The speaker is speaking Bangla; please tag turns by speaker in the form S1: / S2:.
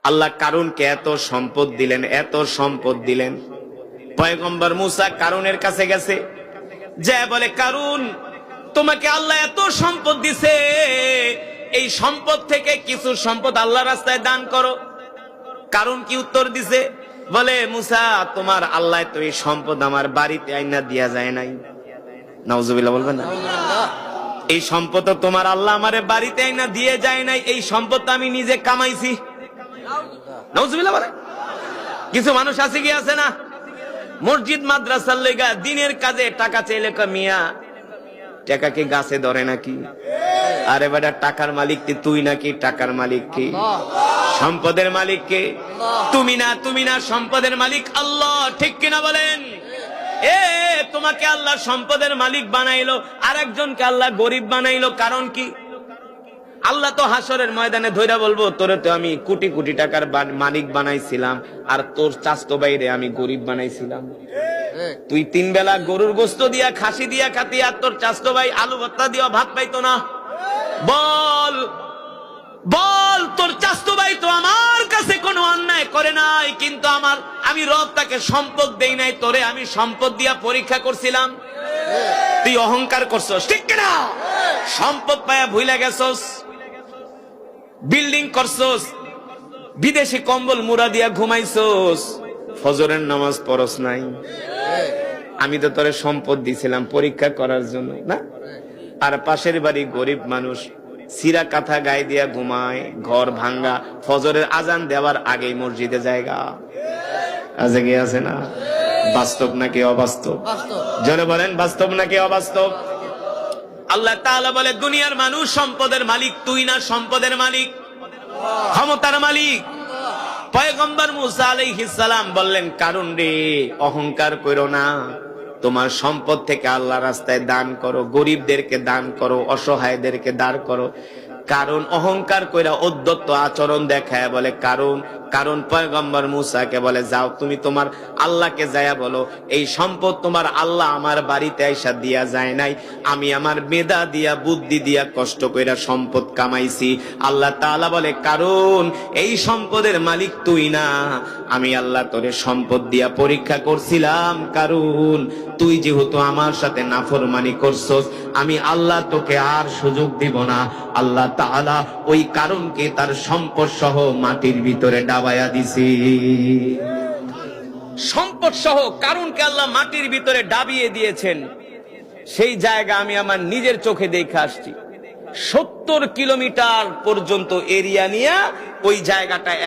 S1: আল্লাহ কারুনকে এত সম্পদ দিলেন, এত সম্পদ দিলেন। পয়গম্বর মুসা কারুনের কাছে গেছে, যে বলে কারুন, তোমাকে আল্লাহ এত সম্পদ দিছে, এই সম্পদ থেকে কিছু সম্পদ আল্লাহ রাস্তায় দান করো। কারুন কি উত্তর দিছে? বলে মুসা, তোমার আল্লাহ তো এই সম্পদ আমার বাড়িতে আইনা দিয়া যায় নাই। নাউজুবিল্লাহ বলবেন না? এই সম্পদ তো তোমার আল্লাহ আমারে বাড়িতে আইনা দিয়ে যায় নাই, এই সম্পদ তো আমি নিজে কামাইছি। নাউজুবিল্লাহ বলে। কিছু মানুষ আছে কি আছে না, মসজিদ মাদ্রাসার লেগা দিনের কাজে টাকা চাইলে মিয়া টাকা কি গাছে ধরে নাকি? আরে বেটা, টাকার মালিক কি তুই নাকি? টাকার মালিক কি? সম্পদের মালিক কে? তুমি না, তুমি না, সম্পদের মালিক আল্লাহ। ঠিক কিনা বলেন? তোমাকে আল্লাহ সম্পদের মালিক বানাইলো, আরেকজনকে আল্লাহ গরিব বানাইলো। কারণ কি? আল্লাহ তো হাসরের ময়দানে ধইরা বলবো, তোরে তো আমি কোটি কোটি টাকার মালিক বানাইছিলাম, আর তোর চাচতো ভাইরে আমি গরিব বানাইছিলাম। তুই 3 বেলা গরুর গোস্ত দিয়া, খাসি দিয়া খাতি, আর তোর চাচতো ভাই আলু ভর্তা দিয়া ভাত পাইতো না। বল বল, তোর চাচতো ভাই তো আমার কাছে কোনো অন্যায় করে নাই, কিন্তু আমি রব তাকে সম্পদ দেই নাই, তোরে আমি সম্পদ দিয়া পরীক্ষা করছিলাম। তুই অহংকার করছস, ঠিক কিনা? সম্পদ পায়া ভুইলা গেছস, বিল্ডিং করছস, বিদেশি কম্বল মুড়া দিয়া ঘুমাইছস, ফজরের নামাজ পড়স নাই। আমি তো তোরে সম্পদ দিছিলাম পরীক্ষা করার জন্য না? আর পাশের বাড়ি গরিব মানুষ সিরা কাঁথা গায়ে দিয়া ঘুমায়, ঘর ভাঙ্গা, ফজরের আজান দেওয়ার আগেই মসজিদে জায়গা আছে কি আছে না? বাস্তব নাকি অবাস্তব? জনে বলেন, বাস্তব নাকি অবাস্তব? আল্লাহ তাআলা বলে, দুনিয়ার মানুষ সম্পদের মালিক তুই না, সম্পদের মালিক, ক্ষমতার মালিক। পয়গম্বর মুসা আলাইহিস সালাম বললেন, কারুন রে, অহংকার করো না, তোমার সম্পদ থেকে আল্লাহ রাস্তায় দান করো, গরিবদেরকে দান করো, অসহায়দেরকে দান করো। কারণ অহংকার কইরা উদ্ধত আচরণ দেখায় বলে কারণ পয়গম্বর মুসাকে বলে, যাও তুমি তোমার আল্লাহকে যায়া বলো, এই সম্পদ তোমার আল্লাহ আমার বাড়িতে আইসা দিয়া যায় নাই, আমি আমার মেধা দিয়া, বুদ্ধি দিয়া, কষ্ট কইরা সম্পদ কামাইছি। আল্লাহ তাআলা বলে, কারণ এই সম্পদের মালিক তুই না, আমি আল্লাহ তোরে সম্পদ দিয়া পরীক্ষা করছিলাম। কারণ তুই যেহেতু আমার সাথে নাফরমানি করছস, আমি আল্লাহ তোকে আর সুযোগ দিব না। আল্লাহ তাআলা ওই কারণকে তার সম্পদ সহ মাটির ভিতরে ডাবায়া দিছে। সম্পদ সহ কারণকে আল্লাহ মাটির ভিতরে ডাবিয়ে দিয়েছেন। সেই জায়গা আমি আমার নিজের চোখে দেখে আসছি। 70 কিলোমিটার পর্যন্ত এরিয়া নিয়ে ওই জায়গাটা